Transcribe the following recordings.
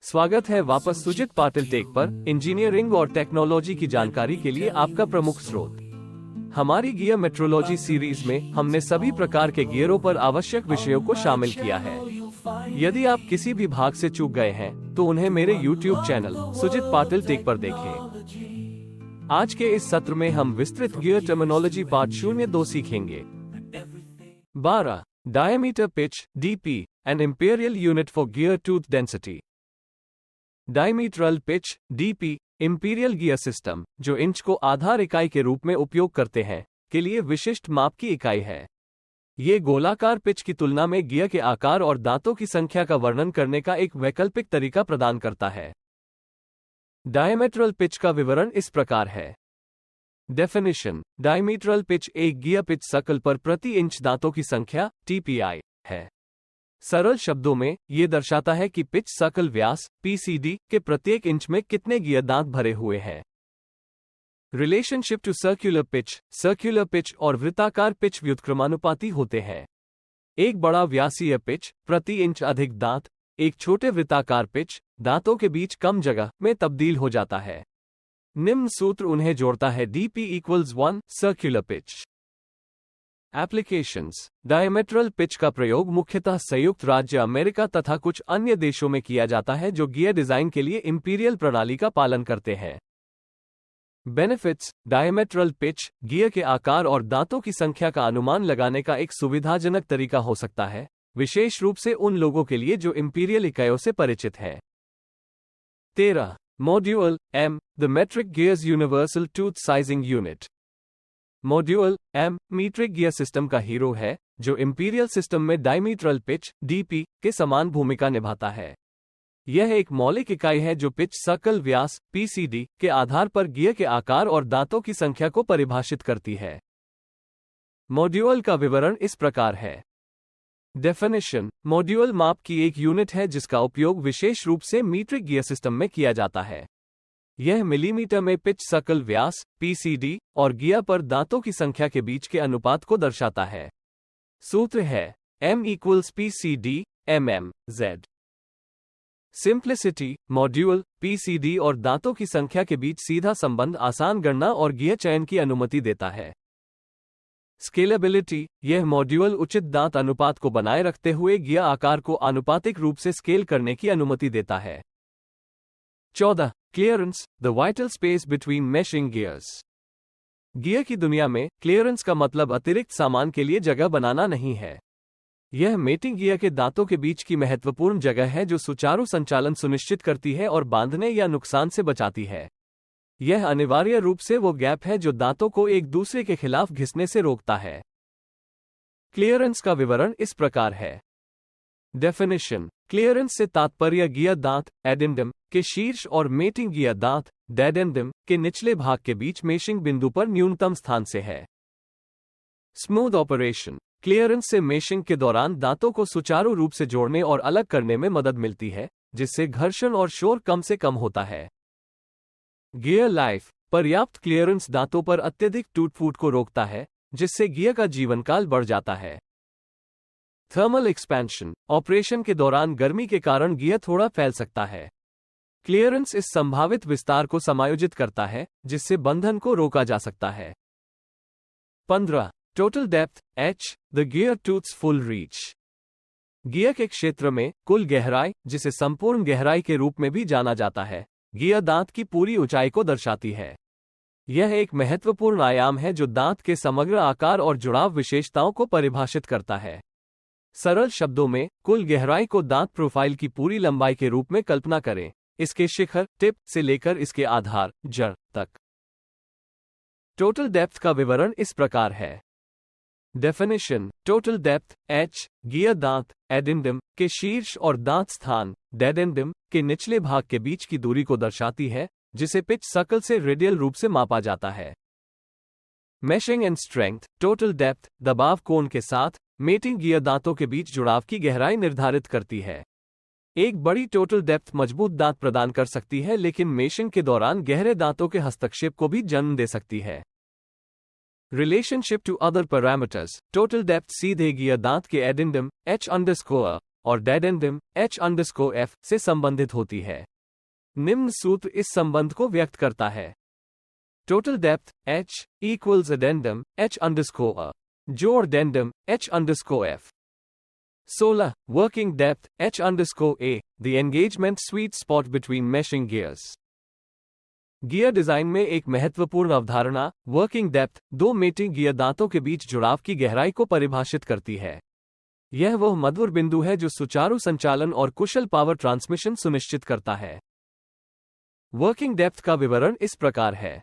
स्वागत है वापस सुजित पाटिल टेक पर। इंजीनियरिंग और टेक्नोलॉजी की जानकारी के लिए आपका प्रमुख स्रोत। हमारी गियर मेट्रोलॉजी सीरीज में हमने सभी प्रकार के गियरों पर आवश्यक विषयों को शामिल किया है। यदि आप किसी भी भाग से चूक गए हैं तो उन्हें मेरे YouTube चैनल सुजित पाटिल टेक पर देखें। आज के इस सत्र में हम विस्तृत गियर टर्मिनोलॉजी पार्ट 02 सीखेंगे। 12. Diameter pitch (dP), an imperial unit for gear tooth density. Diametral pitch (dP), imperial gear system, जो इंच को आधार इकाई के रूप में उपयोग करते हैं, के लिए विशिष्ट माप की इकाई है। ये गोलाकार पिच की तुलना में गियर के आकार और दांतों की संख्या का वर्णन करने का एक वैकल्पिक तरीका प्रदान करता है। डायमीट्रल पिच का विवरण इस प्रकार है। डेफिनेशन: डायमीट्रल पिच एक गियर पिच सर्कल पर प्रति इंच दांतों की संख्या TPI है। सरल शब्दों में ये दर्शाता है कि पिच सर्कल व्यास PCD के प्रत्येक इंच में कितने गियर दांत भरे हुए हैं। रिलेशनशिप टू सर्क्युलर पिच और वृत्ताकार पिच व्युत्क्रमानुपाती होते हैं। एक बड़ा व्यासीय पिच प्रति इंच अधिक दांत, एक छोटे वृत्ताकार पिच दांतों के बीच कम जगह में तब्दील हो जाता है। निम्न सूत्र उन्हें जोड़ता है: DP = 1 circular pitch. Applications: diametral pitch का प्रयोग मुख्यतः संयुक्त राज्य अमेरिका तथा कुछ अन्य देशों में किया जाता है जो गियर डिजाइन के लिए इंपीरियल प्रणाली का पालन करते हैं। बेनिफिट्स: डायमेट्रल पिच गियर के आकार और दांतों की संख्या का अनुमान लगाने का एक सुविधाजनक तरीका हो सकता है, विशेष रूप से उन लोगों के लिए जो इंपीरियल इकाइयों से परिचित हैं। 13. Module M, the metric gears universal tooth sizing unit. Module M metric gear system का हीरो है, जो इंपीरियल सिस्टम में डायमीट्रल पिच DP के समान भूमिका निभाता है। यह एक मौलिक इकाई है जो पिच सर्कल व्यास PCD के आधार पर गियर के आकार और दांतों की संख्या को परिभाषित करती है। मॉड्यूल का विवरण इस प्रकार है। डेफिनेशन: मॉड्यूल माप की एक यूनिट है जिसका उपयोग विशेष रूप से मीट्रिक गियर सिस्टम में किया जाता है। यह मिलीमीटर में पिच सर्कल व्यास PCD और गियर पर दांतों की संख्या के बीच के अनुपात को दर्शाता है। सूत्र है M = PCD mm Z। Simplicity: module PCD और दांतों की संख्या के बीच सीधा संबंध आसान गणना और गियर चयन की अनुमति देता है। स्केलेबिलिटी: यह मॉड्यूल उचित दांत अनुपात को बनाए रखते हुए गियर आकार को आनुपातिक रूप से स्केल करने की अनुमति देता है। 14. Clearance, the vital space between meshing gears. Gear की दुनिया में क्लियरेंस का मतलब अतिरिक्त सामान के लिए जगह बनाना नहीं है। यह मेटिंग गियर के दांतों के बीच की महत्वपूर्ण जगह है जो सुचारू संचालन सुनिश्चित करती है और बांधने या नुकसान से बचाती है। यह अनिवार्य रूप से वो गैप है जो दांतों को एक दूसरे के खिलाफ घिसने से रोकता है। क्लियरेंस का विवरण इस प्रकार है। डेफिनेशन: क्लियरेंस से तात्पर्य गियर दांत एडेंडम के शीर्ष और मेटिंग गियर दांत डेडेंडम के निचले भाग के बीच मेशिंग बिंदु पर न्यूनतम स्थान से है। स्मूथ ऑपरेशन: क्लियरेंस से मेशिंग के दौरान दांतों को सुचारू रूप से जोड़ने और अलग करने में मदद मिलती है, जिससे घर्षण और शोर कम से कम होता है। गियर लाइफ: पर्याप्त क्लियरेंस दांतों पर अत्यधिक टूट-फूट को रोकता है, जिससे गियर का जीवनकाल बढ़ जाता है। थर्मल एक्सपेंशन: ऑपरेशन के दौरान गर्मी के कारण गियर थोड़ा फैल सकता है। क्लियरेंस इस संभावित विस्तार को समायोजित करता है, जिससे बंधन को रोका जा सकता है। 15. Total depth H, the gear tooths full reach. Gear के क्षेत्र में कुल गहराई, जिसे संपूर्ण गहराई के रूप में भी जाना जाता है, गियर दांत की पूरी ऊंचाई को दर्शाती है। यह एक महत्वपूर्ण आयाम है जो दांत के समग्र आकार और जुड़ाव विशेषताओं को परिभाषित करता है। सरल शब्दों में, कुल गहराई को दांत प्रोफाइल की पूरी लंबाई के रूप में कल्पना करें, इसके शिखर टिप से लेकर इसके आधार जड़ तक। टोटल डेप्थ का विवरण इस प्रकार है। Definition: total depth H gear दांत एडेंडम के शीर्ष और दांत स्थान डेडेंडम के निचले भाग के बीच की दूरी को दर्शाती है, जिसे पिच सर्कल से रेडियल रूप से मापा जाता है। Meshing and strength: total depth दबाव कोण के साथ मेटिंग गियर दांतों के बीच जुड़ाव की गहराई निर्धारित करती है। एक बड़ी टोटल डेप्थ मजबूत दांत प्रदान कर सकती है, लेकिन मेशिंग के दौरान गहरे दांतों के हस्तक्षेप को भी जन्म दे सकती है। Relationship to other parameters: total depth सीधे गियर दांत के एडेंडम H_ और डेडेंडम H_F से संबंधित होती है। निम्न सूत्र इस संबंध को व्यक्त करता है। Total depth H equals addendum H_A जोड़ डेंडम H_F। 16. Working depth H_A the engagement sweet spot between meshing gears। Gear design में एक महत्वपूर्ण अवधारणा वर्किंग डेप्थ दो मेटिंग गियर दांतों के बीच जुड़ाव की गहराई को परिभाषित करती है। यह वह मध्य बिंदु है जो सुचारू संचालन और कुशल पावर ट्रांसमिशन सुनिश्चित करता है। वर्किंग डेप्थ का विवरण इस प्रकार है।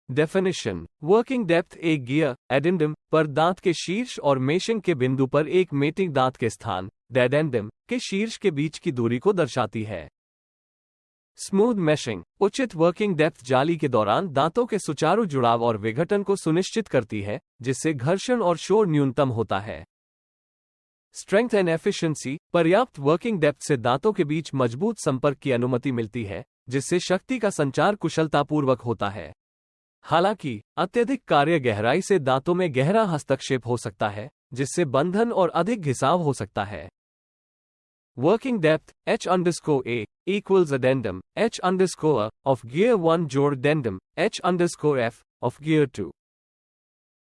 डेफिनेशन: वर्किंग डेप्थ एक गियर एडेंडम पर दांत के शीर्ष और मेशिंग के बिंदु पर एक मेटिंग दांत के स्थान डेडेंडम के शीर्ष के बीच की दूरी को दर्शाती है। स्मूथ मेशिंग उचित वर्किंग डेप्थ जाली के दौरान दांतों के सुचारू जुड़ाव और विघटन को सुनिश्चित करती है, जिससे घर्षण और शोर न्यूनतम होता है। स्ट्रेंथ एंड एफिशिएंसी पर्याप्त वर्किंग डेप्थ से दांतों के बीच मजबूत संपर्क की अनुमति मिलती है, जिससे शक्ति का संचार कुशलतापूर्वक होता है। हालांकि अत्यधिक कार्य गहराई से दांतों में गहरा हस्तक्षेप हो सकता है, जिससे बंधन और अधिक घिसाव हो सकता है। Working depth H_A equals addendum H_ of gear 1 जोड़ डेंडम H_F of gear 2।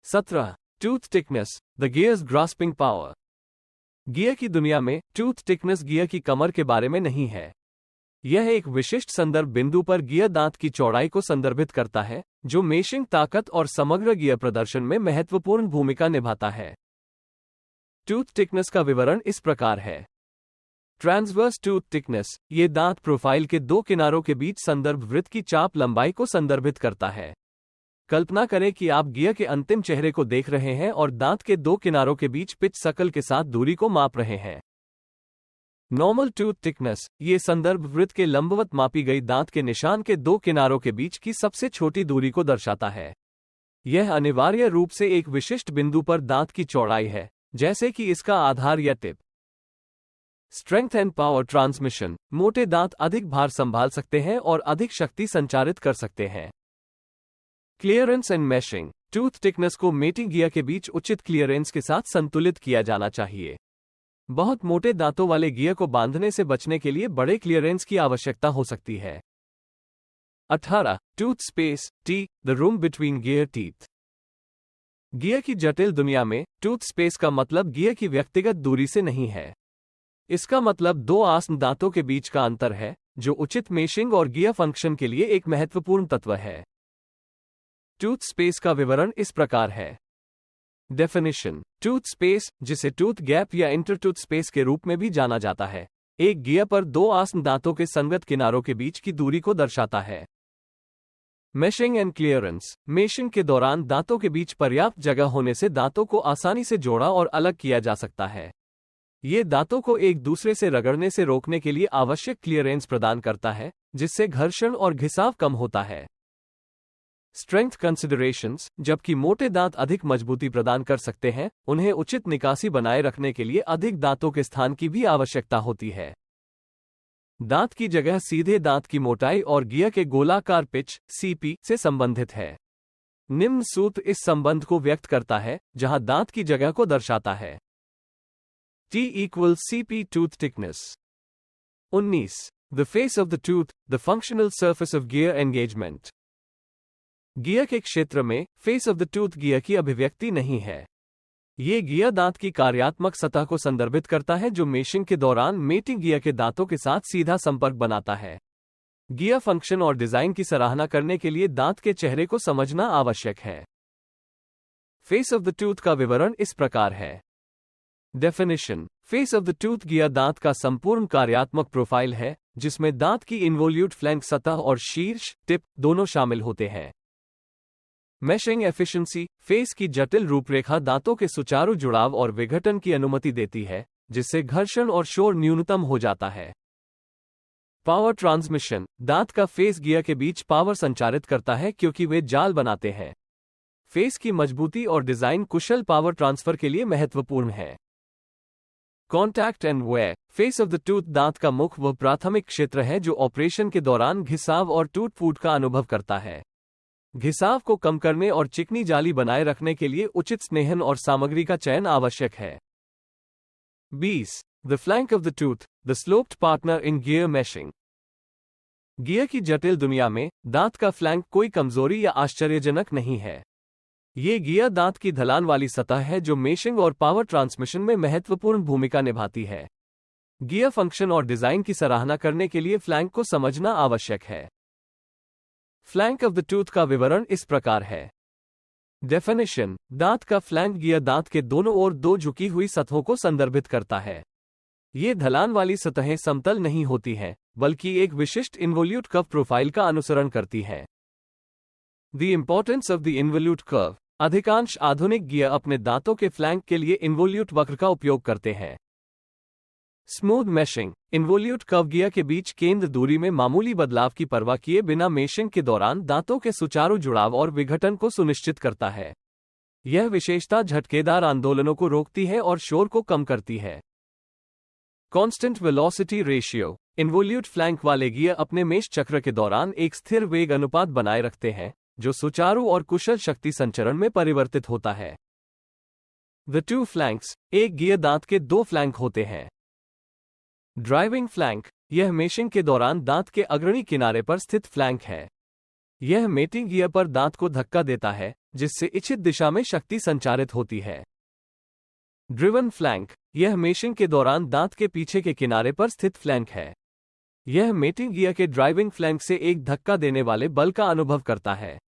17. Tooth thickness the gears grasping power. Gear की दुनिया में टूथ थिकनेस गियर की कमर के बारे में नहीं है। यह एक विशिष्ट संदर्भ बिंदु पर गियर दांत की चौड़ाई को संदर्भित करता है, जो मेशिंग ताकत और समग्र गियर प्रदर्शन में महत्वपूर्ण भूमिका निभाता है। टूथ थिकनेस का विवरण इस प्रकार है। ट्रांसवर्स टूथ थिकनेस ये दांत प्रोफाइल के दो किनारों के बीच संदर्भ वृत्त की चाप लंबाई को संदर्भित करता है। कल्पना करें कि आप गियर के अंतिम चेहरे को देख रहे हैं और दांत के दो किनारों के बीच पिच सर्कल के साथ दूरी को माप रहे हैं। नॉर्मल टूथ थिकनेस ये संदर्भ वृत्त के लंबवत मापी गई दांत के निशान के दो किनारों के बीच की सबसे छोटी दूरी को दर्शाता है। यह अनिवार्य रूप से एक विशिष्ट बिंदु पर दांत की चौड़ाई है, जैसे कि इसका आधार या tip. Strength and power transmission मोटे दांत अधिक भार संभाल सकते हैं और अधिक शक्ति संचारित कर सकते हैं। Clearance and mashing tooth thickness को मेटिंग गियर के बीच उचित क्लियरेंस के साथ संतुलित किया जाना चाहिए। बहुत मोटे दांतों वाले गियर को बांधने से बचने के लिए बड़े क्लियरेंस की आवश्यकता हो सकती है। 18. Tooth space T the room between gear teeth. Gear की जटिल दुनिया में टूथ स्पेस का मतलब गियर की व्यक्तिगत दूरी से नहीं है। इसका मतलब दो आसन दांतों के बीच का अंतर है, जो उचित मेशिंग और गियर फंक्शन के लिए एक महत्वपूर्ण तत्व है। टूथ स्पेस का विवरण इस प्रकार है। डेफिनेशन: टूथ स्पेस, जिसे टूथ गैप या इंटरटूथ स्पेस के रूप में भी जाना जाता है, एक गियर पर दो आसन दांतों के संगत किनारों के बीच की दूरी को दर्शाता है। मेशिंग एंड क्लियरेंस मेशिंग के दौरान दांतों के बीच पर्याप्त जगह होने से दांतों को आसानी से जोड़ा और अलग किया जा सकता है। ये दांतों को एक दूसरे से रगड़ने से रोकने के लिए आवश्यक क्लियरेंस प्रदान करता है, जिससे घर्षण और घिसाव कम होता है। स्ट्रेंथ कंसिडरेशंस जबकि मोटे दांत अधिक मजबूती प्रदान कर सकते हैं, उन्हें उचित निकासी बनाए रखने के लिए अधिक दांतों के स्थान की भी आवश्यकता होती है। दांत की जगह सीधे दांत की मोटाई और गियर के गोलाकार पिच सीपी से संबंधित है। निम्न सूत्र इस संबंध को व्यक्त करता है, जहां दांत की जगह को दर्शाता है। T equals CP tooth thickness। 19. The face of the tooth, the functional surface of gear engagement। Gear के क्षेत्र में face of the tooth gear की अभिव्यक्ति नहीं है। ये गियर दांत की कार्यात्मक सतह को संदर्भित करता है, जो मेशिंग के दौरान मेटिंग गियर के दांतों के साथ सीधा संपर्क बनाता है। गियर फंक्शन और डिजाइन की सराहना करने के लिए दांत के चेहरे को समझना आवश्यक है। फेस ऑफ द टूथ का विवरण इस प्रकार है। Definition: face of the tooth gear दांत का संपूर्ण कार्यात्मक प्रोफाइल है, जिसमें दांत की इन्वोल्यूट फ्लैंक सतह और शीर्ष टिप दोनों शामिल होते हैं। मेशिंग एफिशिएंसी फेस की जटिल रूपरेखा दांतों के सुचारू जुड़ाव और विघटन की अनुमति देती है, जिससे घर्षण और शोर न्यूनतम हो जाता है। पावर ट्रांसमिशन दांत का फेस गियर के बीच पावर संचारित करता है, क्योंकि वे जाल बनाते हैं। फेस की मजबूती और डिजाइन कुशल पावर ट्रांसफर के लिए महत्वपूर्ण है। Contact and wear face of the tooth दांत का मुख व प्राथमिक क्षेत्र है, जो ऑपरेशन के दौरान घिसाव और टूट फूट का अनुभव करता है। घिसाव को कम करने और चिकनी जाली बनाए रखने के लिए उचित स्नेहन और सामग्री का चयन आवश्यक है। 20. The flank of the tooth, the sloped partner in gear meshing. Gear की जटिल दुनिया में दांत का फ्लैंक कोई कमजोरी या आश्चर्यजनक नहीं है। ये गियर दांत की ढलान वाली सतह है जो मेशिंग और पावर ट्रांसमिशन में महत्वपूर्ण भूमिका निभाती है। गियर फंक्शन और डिजाइन की सराहना करने के लिए फ्लैंक को समझना आवश्यक है। फ्लैंक ऑफ द टूथ का विवरण इस प्रकार है। डेफिनेशन: दांत का फ्लैंक गियर दांत के दोनों ओर दो झुकी हुई सतहों को संदर्भित करता है। ये ढलान वाली सतहें समतल नहीं होती हैं, बल्कि एक विशिष्ट इन्वोल्यूट कर्व प्रोफाइल का अनुसरण करती हैं। The importance of the involute curve: अधिकांश आधुनिक गियर अपने दांतों के फ्लैंक के लिए इन्वोल्यूट वक्र का उपयोग करते हैं। Smooth meshing: involute curve gear के बीच केंद्र दूरी में मामूली बदलाव की परवाह किए बिना मेशिंग के दौरान दांतों के सुचारू जुड़ाव और विघटन को सुनिश्चित करता है। यह विशेषता झटकेदार आंदोलनों को रोकती है और शोर को कम करती है। Constant velocity ratio: involute flank वाले गियर अपने मेश चक्र के दौरान एक स्थिर वेग अनुपात बनाए रखते हैं, जो सुचारू और कुशल शक्ति संचरण में परिवर्तित होता है। द टू फ्लैंक्स: एक गियर दांत के दो फ्लैंक होते हैं। ड्राइविंग फ्लैंक: यह मेशिंग के दौरान दांत के अग्रणी किनारे पर स्थित फ्लैंक है। यह मेटिंग गियर पर दांत को धक्का देता है, जिससे इच्छित दिशा में शक्ति संचारित होती है। ड्रिवन फ्लैंक: यह मेशिंग के दौरान दांत के पीछे के किनारे पर स्थित फ्लैंक है। यह मेटिंग गियर के ड्राइविंग फ्लैंक से एक धक्का देने वाले बल का अनुभव करता है।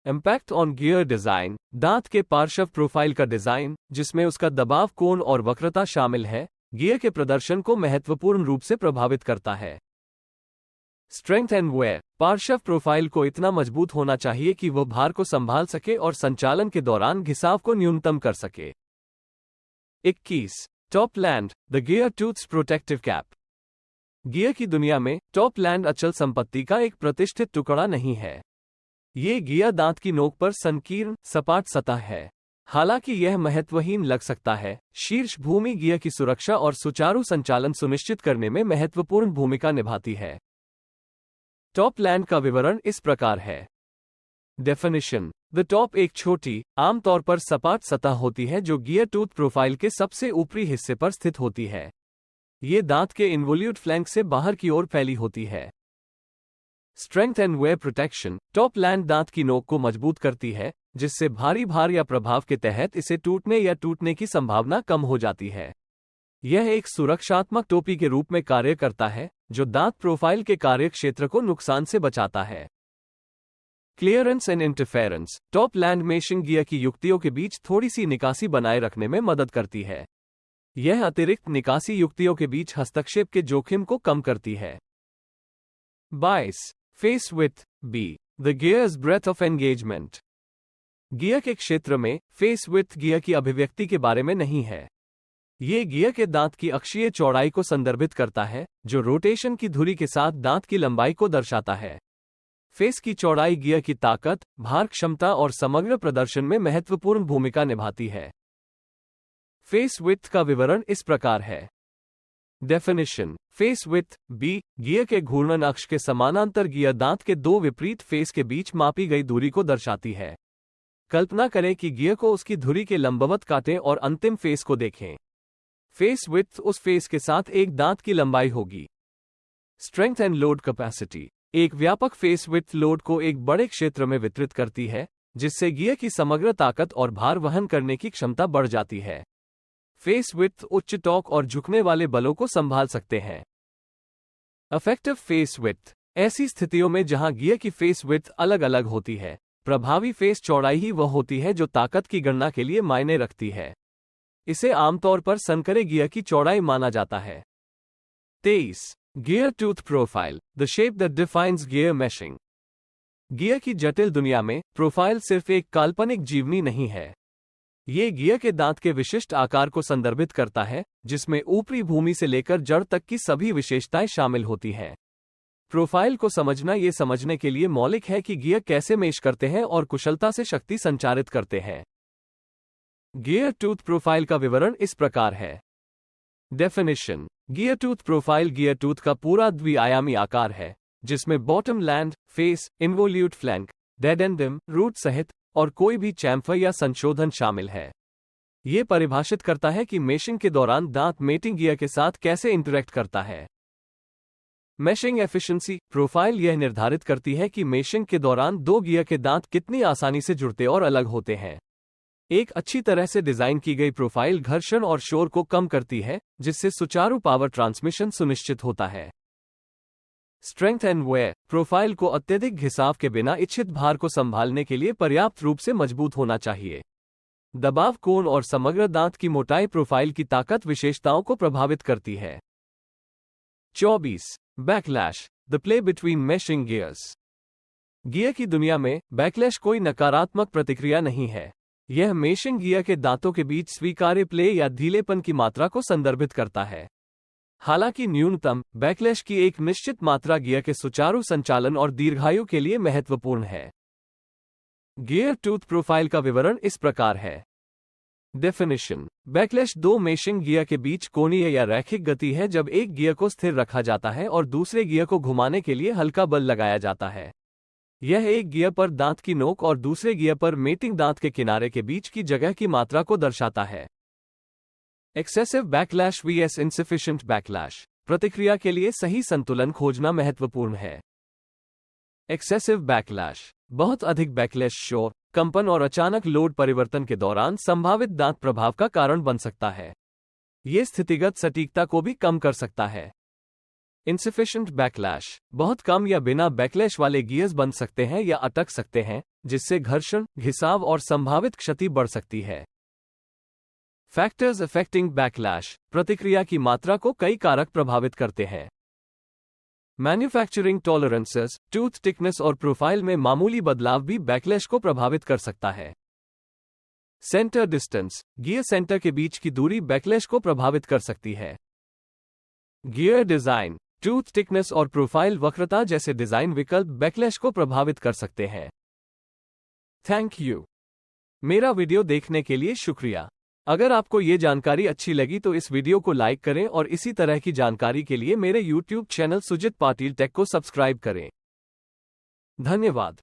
इम्पैक्ट ऑन गियर डिजाइन: दांत के पार्श्व प्रोफाइल का डिजाइन, जिसमें उसका दबाव कोण और वक्रता शामिल है, गियर के प्रदर्शन को महत्वपूर्ण रूप से प्रभावित करता है। स्ट्रेंथ एंड वेयर: पार्श्व प्रोफाइल को इतना मजबूत होना चाहिए कि वह भार को संभाल सके और संचालन के दौरान घिसाव को न्यूनतम कर सके। 21. Top land, the gear tooths protective cap. Gear की दुनिया में टॉप लैंड अचल संपत्ति का एक प्रतिष्ठित टुकड़ा नहीं है। ये गियर दांत की नोक पर संकीर्ण सपाट सतह है। हालांकि यह महत्वहीन लग सकता है, शीर्ष भूमि गियर की सुरक्षा और सुचारू संचालन सुनिश्चित करने में महत्वपूर्ण भूमिका निभाती है। टॉप लैंड का विवरण इस प्रकार है। डेफिनेशन: द टॉप एक छोटी, आमतौर पर सपाट सतह होती है जो गियर टूथ प्रोफाइल के सबसे ऊपरी हिस्से पर स्थित होती है। ये दांत के इन्वोल्यूट फ्लैंक से बाहर की ओर फैली होती है। Strength and wear protection: top land दांत की नोक को मजबूत करती है, जिससे भारी भार या प्रभाव के तहत इसे टूटने या टूटने की संभावना कम हो जाती है। यह एक सुरक्षात्मक टोपी के रूप में कार्य करता है, जो दांत प्रोफाइल के कार्यक्षेत्र को नुकसान से बचाता है। Clearance and interference: top land meshing gear की युक्तियों के बीच थोड़ी सी निकासी बनाए रखने में मदद करती है। यह अतिरिक्त निकासी युक्तियों के बीच हस्तक्षेप के जोखिम को कम करती है। 22. Face width B, the gears breadth of engagement. Gear के क्षेत्र में फेस विड्थ गियर की अभिव्यक्ति के बारे में नहीं है। ये गियर के दांत की अक्षीय चौड़ाई को संदर्भित करता है, जो रोटेशन की धुरी के साथ दांत की लंबाई को दर्शाता है। फेस की चौड़ाई गियर की ताकत, भार क्षमता और समग्र प्रदर्शन में महत्वपूर्ण भूमिका निभाती है। फेस विड्थ का विवरण इस प्रकार है। Definition: face width B, gear के घूर्णन अक्ष के समानांतर गियर दांत के दो विपरीत फेस के बीच मापी गई दूरी को दर्शाती है। कल्पना करें कि गियर को उसकी धुरी के लंबवत काटें और अंतिम फेस को देखें। फेस विड्थ उस फेस के साथ एक दांत की लंबाई होगी। स्ट्रेंथ एंड लोड कैपेसिटी: एक व्यापक फेस विड्थ लोड को एक बड़े क्षेत्र में वितरित करती है, जिससे गियर की समग्र ताकत और भार वहन करने की क्षमता बढ़ जाती है। फेस विड्थ उच्च टॉर्क और झुकने वाले बलों को संभाल सकते हैं। इफेक्टिव फेस विड्थ: ऐसी स्थितियों में जहां गियर की फेस विड्थ अलग अलग होती है, प्रभावी फेस चौड़ाई ही वह होती है जो ताकत की गणना के लिए मायने रखती है। इसे आमतौर पर संकरे गियर की चौड़ाई माना जाता है। 23. Gear tooth profile, the shape that defines gear mashing. Gear की जटिल दुनिया में प्रोफाइल सिर्फ एक काल्पनिक जीवनी नहीं है। ये गियर के दांत के विशिष्ट आकार को संदर्भित करता है, जिसमें ऊपरी भूमि से लेकर जड़ तक की सभी विशेषताएं शामिल होती हैं। प्रोफाइल को समझना ये समझने के लिए मौलिक है कि गियर कैसे मेश करते हैं और कुशलता से शक्ति संचारित करते हैं। गियर टूथ प्रोफाइल का विवरण इस प्रकार है। Definition: gear tooth profile gear tooth का पूरा द्विआयामी आकार है, जिसमें bottom land, face, involute flank, dedendum, root सहित और कोई भी चैम्फर या संशोधन शामिल है। ये परिभाषित करता है कि मेशिंग के दौरान दांत मेटिंग गियर के साथ कैसे इंटरेक्ट करता है। मेशिंग एफिशिएंसी प्रोफाइल यह निर्धारित करती है कि मेशिंग के दौरान दो गियर के दांत कितनी आसानी से जुड़ते और अलग होते हैं। एक अच्छी तरह से डिजाइन की गई प्रोफाइल घर्षण और शोर को कम करती है, जिससे सुचारू पावर ट्रांसमिशन सुनिश्चित होता है। स्ट्रेंथ एंड वेयर प्रोफाइल को अत्यधिक घिसाव के बिना इच्छित भार को संभालने के लिए पर्याप्त रूप से मजबूत होना चाहिए। दबाव कोण और समग्र दांत की मोटाई प्रोफाइल की ताकत विशेषताओं को प्रभावित करती है। 24. Backlash the play between meshing gears. Gear की दुनिया में बैकलैश कोई नकारात्मक प्रतिक्रिया नहीं है। यह मेशिंग गियर के दांतों के बीच स्वीकार्य प्ले या ढीलेपन की मात्रा को संदर्भित करता है। हालांकि न्यूनतम बैकलैश की एक निश्चित मात्रा गियर के सुचारू संचालन और दीर्घायु के लिए महत्वपूर्ण है। गियर टूथ प्रोफाइल का विवरण इस प्रकार है। डेफिनेशन: बैकलैश दो मेशिंग गियर के बीच कोणीय या रैखिक गति है जब एक गियर को स्थिर रखा जाता है और दूसरे गियर को घुमाने के लिए हल्का बल लगाया जाता है। यह एक गियर पर दांत की नोक और दूसरे गियर पर मेटिंग दांत के किनारे के बीच की जगह की मात्रा को दर्शाता है। Excessive backlash vs insufficient backlash प्रतिक्रिया के लिए सही संतुलन खोजना महत्वपूर्ण है। एक्सेसिव बैकलैश बहुत अधिक बैकलैश शोर, कंपन और अचानक लोड परिवर्तन के दौरान संभावित दांत प्रभाव का कारण बन सकता है। यह स्थितिगत सटीकता को भी कम कर सकता है। इनसफिशिएंट बैकलैश बहुत कम या बिना बैकलैश वाले गियर्स बन सकते हैं या अटक सकते हैं, जिससे घर्षण, घिसाव और संभावित क्षति बढ़ सकती है। फैक्टर्स अफेक्टिंग बैकलैश प्रतिक्रिया की मात्रा को कई कारक प्रभावित करते हैं। मैन्युफैक्चरिंग टॉलरेंसेस, टूथ थिकनेस और प्रोफाइल में मामूली बदलाव भी बैकलैश को प्रभावित कर सकता है। सेंटर डिस्टेंस गियर सेंटर के बीच की दूरी बैकलैश को प्रभावित कर सकती है। गियर डिजाइन, टूथ थिकनेस और प्रोफाइल वक्रता जैसे डिजाइन विकल्प बैकलैश को प्रभावित कर सकते हैं। Thank you. मेरा वीडियो देखने के लिए शुक्रिया। अगर आपको ये जानकारी अच्छी लगी तो इस वीडियो को लाइक करें और इसी तरह की जानकारी के लिए मेरे YouTube चैनल सुजित पाटिल टेक को सब्सक्राइब करें। धन्यवाद।